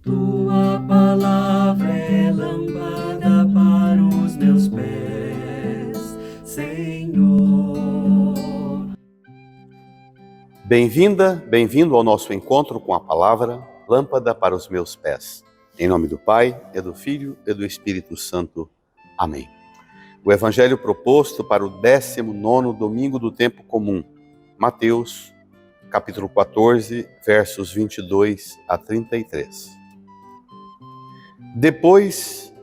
Tua palavra é lâmpada para os meus pés, Senhor. Bem-vinda, bem-vindo ao nosso encontro com a palavra, lâmpada para os meus pés. Em nome do Pai, e do Filho, e do Espírito Santo. Amém. O Evangelho proposto para o 19º domingo do tempo comum, Mateus, capítulo 14, versos 22 a 33. Depois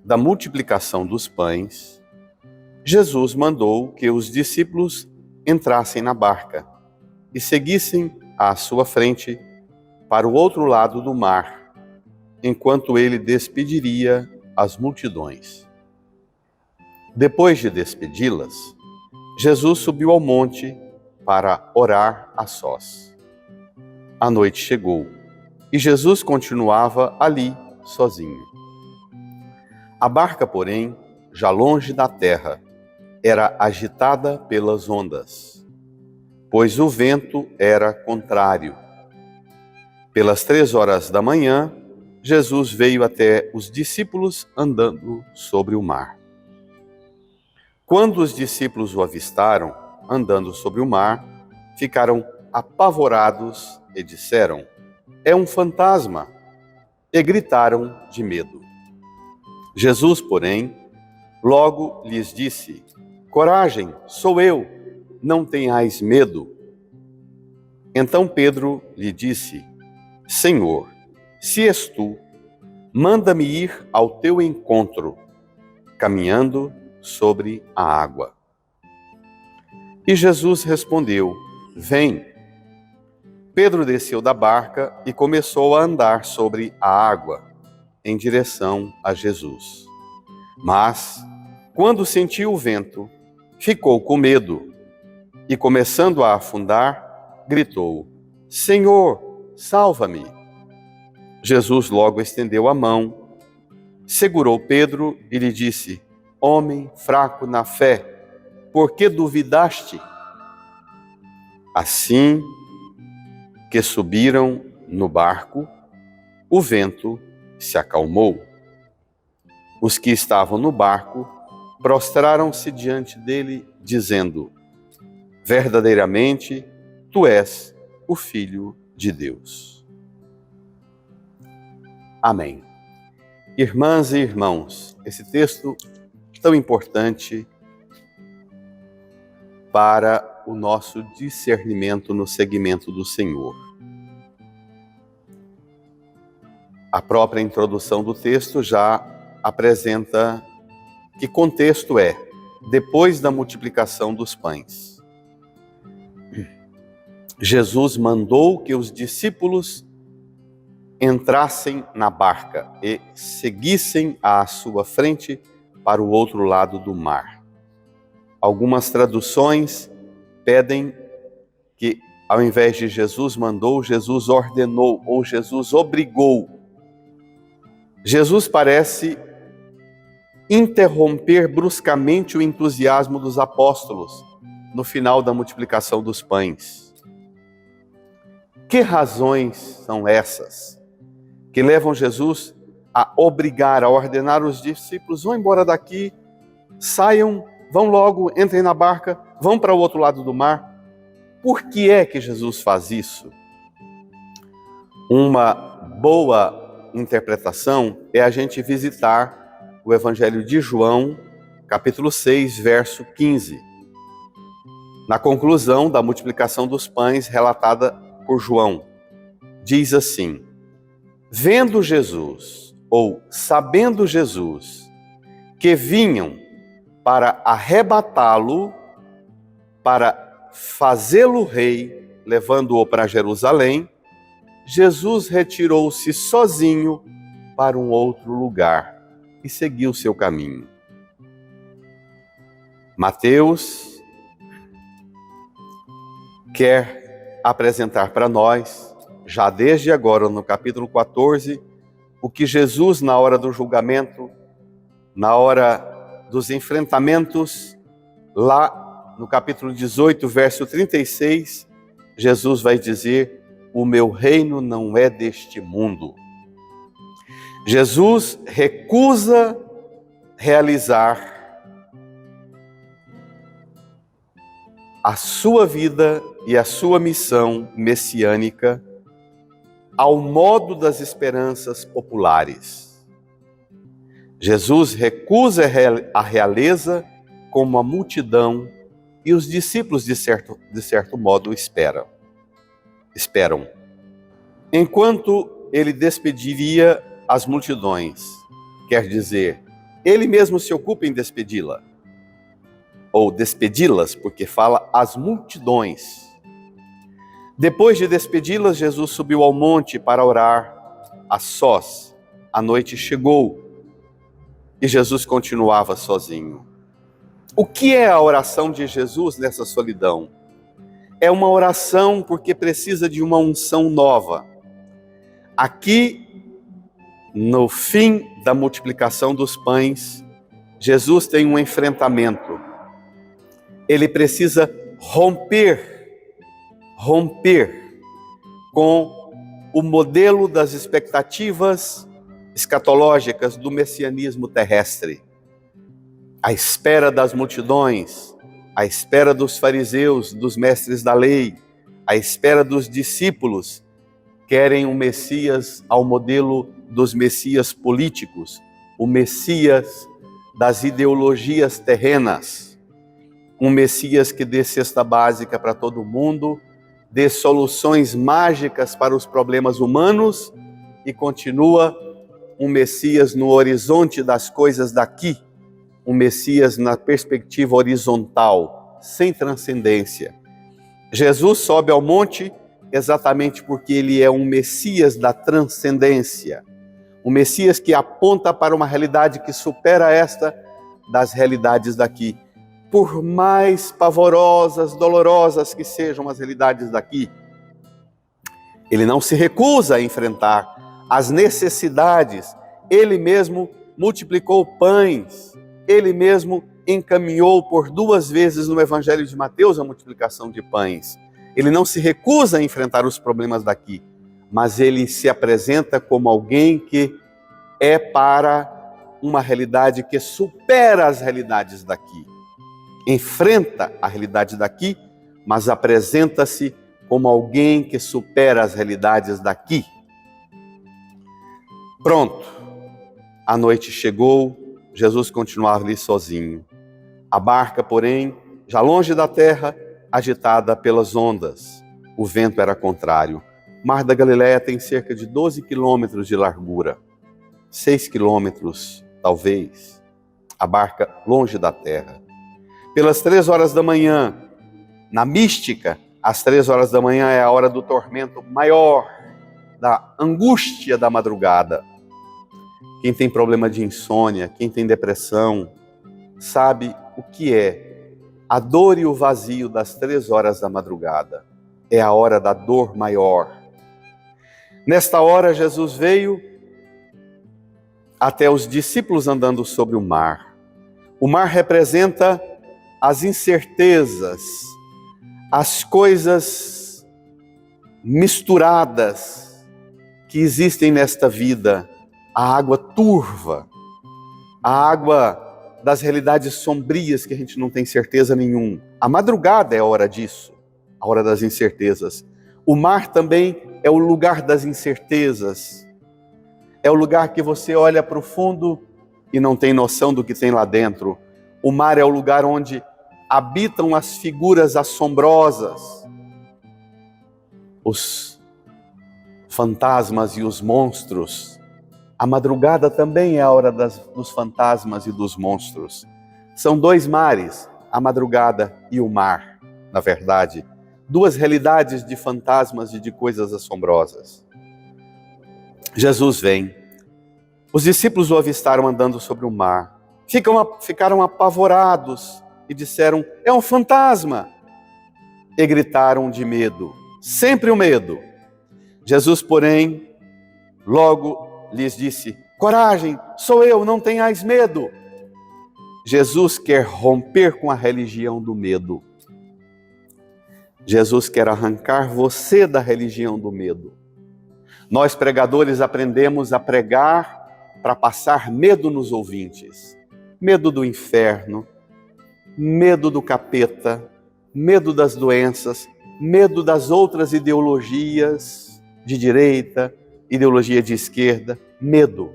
da multiplicação dos pães, Jesus mandou que os discípulos entrassem na barca e seguissem à sua frente para o outro lado do mar, enquanto ele despediria as multidões. Depois de despedi-las, Jesus subiu ao monte para orar a sós. A noite chegou e Jesus continuava ali sozinho. A barca, porém, já longe da terra, era agitada pelas ondas, pois o vento era contrário. Pelas 3 horas da manhã, Jesus veio até os discípulos andando sobre o mar. Quando os discípulos o avistaram andando sobre o mar, ficaram apavorados e disseram: "É um fantasma!" e gritaram de medo. Jesus, porém, logo lhes disse: "Coragem, sou eu, não tenhais medo." Então Pedro lhe disse: "Senhor, se és tu, manda-me ir ao teu encontro, caminhando sobre a água." E Jesus respondeu: "Vem." Pedro desceu da barca e começou a andar sobre a água, em direção a Jesus. Mas, quando sentiu o vento, ficou com medo e, começando a afundar, gritou: "Senhor, salva-me!" Jesus logo estendeu a mão, segurou Pedro e lhe disse: "Homem fraco na fé, por que duvidaste?" Assim que subiram no barco, o vento se acalmou. Os que estavam no barco prostraram-se diante dele, dizendo: "Verdadeiramente, tu és o Filho de Deus." Amém. Irmãs e irmãos, esse texto tão importante para o nosso discernimento no seguimento do Senhor. A própria introdução do texto já apresenta que contexto é depois da multiplicação dos pães. Jesus mandou que os discípulos entrassem na barca e seguissem à sua frente para o outro lado do mar. Algumas traduções pedem que, ao invés de Jesus mandou, Jesus ordenou ou Jesus obrigou. Jesus parece interromper bruscamente o entusiasmo dos apóstolos no final da multiplicação dos pães. Que razões são essas que levam Jesus a obrigar, a ordenar os discípulos: vão embora daqui, saiam, vão logo, entrem na barca, vão para o outro lado do mar? Por que é que Jesus faz isso? Uma boa interpretação é a gente visitar o Evangelho de João, capítulo 6, verso 15. Na conclusão da multiplicação dos pães relatada por João, diz assim: "Vendo Jesus, ou sabendo Jesus, que vinham para arrebatá-lo, para fazê-lo rei, levando-o para Jerusalém, Jesus retirou-se sozinho para um outro lugar e seguiu seu caminho." Mateus quer apresentar para nós, já desde agora no capítulo 14, o que Jesus, na hora do julgamento, na hora dos enfrentamentos, lá no capítulo 18, verso 36, Jesus vai dizer: "O meu reino não é deste mundo." Jesus recusa realizar a sua vida e a sua missão messiânica ao modo das esperanças populares. Jesus recusa a realeza como a multidão e os discípulos, de certo modo, esperam. Enquanto ele despediria as multidões, quer dizer, ele mesmo se ocupa em despedi-la, ou despedi-las, porque fala as multidões. Depois de despedi-las, Jesus subiu ao monte para orar a sós. A noite chegou e Jesus continuava sozinho. O que é a oração de Jesus nessa solidão? É uma oração porque precisa de uma unção nova. Aqui, no fim da multiplicação dos pães, Jesus tem um enfrentamento. Ele precisa romper com o modelo das expectativas escatológicas do messianismo terrestre. À espera das multidões, à espera dos fariseus, dos mestres da lei, à espera dos discípulos, querem um Messias ao modelo dos Messias políticos, o Messias das ideologias terrenas, um Messias que dê cesta básica para todo mundo, dê soluções mágicas para os problemas humanos e continua um Messias no horizonte das coisas daqui, um Messias na perspectiva horizontal, sem transcendência. Jesus sobe ao monte exatamente porque ele é um Messias da transcendência, um Messias que aponta para uma realidade que supera esta das realidades daqui. Por mais pavorosas, dolorosas que sejam as realidades daqui, ele não se recusa a enfrentar as necessidades. Ele mesmo multiplicou pães, ele mesmo encaminhou por 2 vezes no Evangelho de Mateus a multiplicação de pães. Ele não se recusa a enfrentar os problemas daqui, mas ele se apresenta como alguém que é para uma realidade que supera as realidades daqui. Enfrenta a realidade daqui, mas apresenta-se como alguém que supera as realidades daqui. Pronto, a noite chegou, Jesus continuava ali sozinho. A barca, porém, já longe da terra, agitada pelas ondas. O vento era contrário. O Mar da Galileia tem cerca de 12 quilômetros de largura. 6 quilômetros, talvez. A barca longe da terra. Pelas 3 horas da manhã, na mística, às 3 horas da manhã é a hora do tormento maior, da angústia da madrugada. Quem tem problema de insônia, quem tem depressão, sabe o que é a dor e o vazio das 3 horas da madrugada. É a hora da dor maior. Nesta hora, Jesus veio até os discípulos andando sobre o mar. O mar representa as incertezas, as coisas misturadas que existem nesta vida. A água turva, a água das realidades sombrias que a gente não tem certeza nenhuma. A madrugada é a hora disso, a hora das incertezas. O mar também é o lugar das incertezas. É o lugar que você olha para o fundo e não tem noção do que tem lá dentro. O mar é o lugar onde habitam as figuras assombrosas, os fantasmas e os monstros. A madrugada também é a hora dos fantasmas e dos monstros. São 2 mares, a madrugada e o mar, na verdade. 2 realidades de fantasmas e de coisas assombrosas. Jesus vem. Os discípulos o avistaram andando sobre o mar. Ficaram apavorados e disseram, é um fantasma. E gritaram de medo, sempre o medo. Jesus, porém, logo lhes disse, coragem, sou eu, não tenhais medo. Jesus quer romper com a religião do medo. Jesus quer arrancar você da religião do medo. Nós, pregadores, aprendemos a pregar para passar medo nos ouvintes. Medo do inferno, medo do capeta, medo das doenças, medo das outras ideologias de direita, ideologia de esquerda, medo.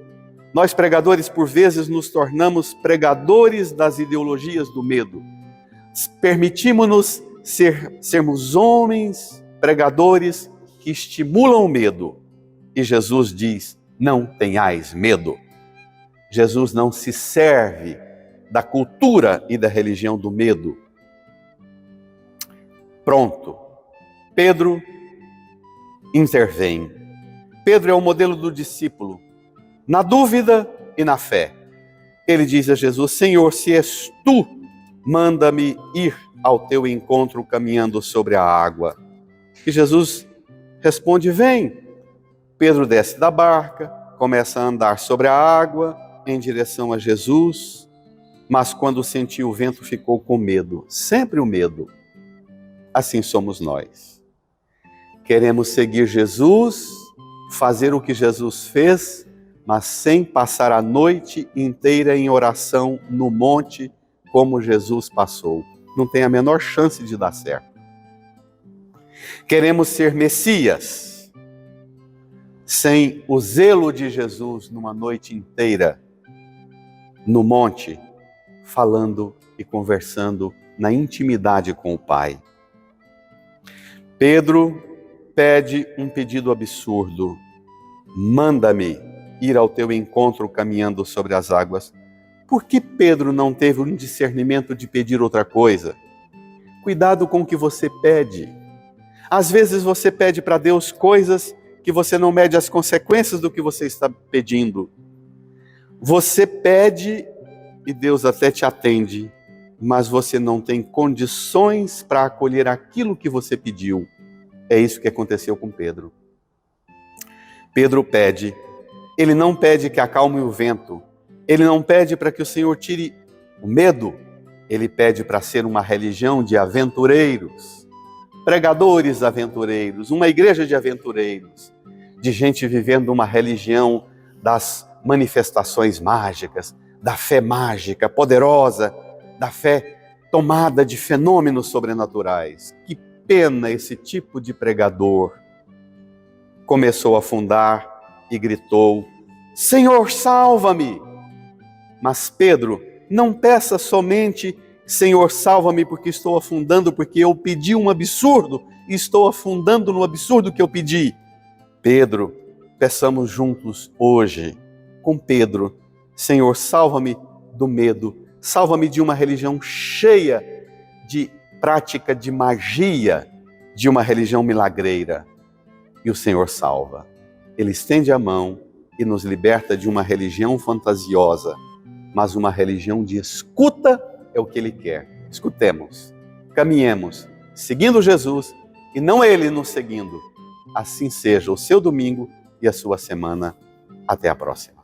Nós pregadores, por vezes, nos tornamos pregadores das ideologias do medo. Permitimos-nos sermos homens pregadores que estimulam o medo. E Jesus diz, não tenhais medo. Jesus não se serve da cultura e da religião do medo. Pronto. Pedro intervém. Pedro é o modelo do discípulo, na dúvida e na fé. Ele diz a Jesus, Senhor, se és tu, manda-me ir ao teu encontro caminhando sobre a água. E Jesus responde, vem. Pedro desce da barca, começa a andar sobre a água em direção a Jesus, mas quando sentiu o vento ficou com medo, sempre o medo. Assim somos nós. Queremos seguir Jesus, fazer o que Jesus fez, mas sem passar a noite inteira em oração no monte, como Jesus passou. Não tem a menor chance de dar certo. Queremos ser Messias, sem o zelo de Jesus numa noite inteira, no monte, falando e conversando na intimidade com o Pai. Pedro pede um pedido absurdo. Manda-me ir ao teu encontro caminhando sobre as águas. Por que Pedro não teve um discernimento de pedir outra coisa? Cuidado com o que você pede. Às vezes você pede para Deus coisas que você não mede as consequências do que você está pedindo. Você pede e Deus até te atende, mas você não tem condições para acolher aquilo que você pediu. É isso que aconteceu com Pedro. Pedro pede, ele não pede que acalme o vento, ele não pede para que o Senhor tire o medo, ele pede para ser uma religião de aventureiros, pregadores aventureiros, uma igreja de aventureiros, de gente vivendo uma religião das manifestações mágicas, da fé mágica, poderosa, da fé tomada de fenômenos sobrenaturais. Que pena esse tipo de pregador. Começou a afundar e gritou, Senhor, salva-me! Mas Pedro, não peça somente, Senhor, salva-me porque estou afundando, porque eu pedi um absurdo e estou afundando no absurdo que eu pedi. Pedro, peçamos juntos hoje, com Pedro, Senhor, salva-me do medo, salva-me de uma religião cheia de prática de magia, de uma religião milagreira. E o Senhor salva. Ele estende a mão e nos liberta de uma religião fantasiosa, mas uma religião de escuta é o que Ele quer. Escutemos, caminhemos, seguindo Jesus e não Ele nos seguindo. Assim seja o seu domingo e a sua semana. Até a próxima.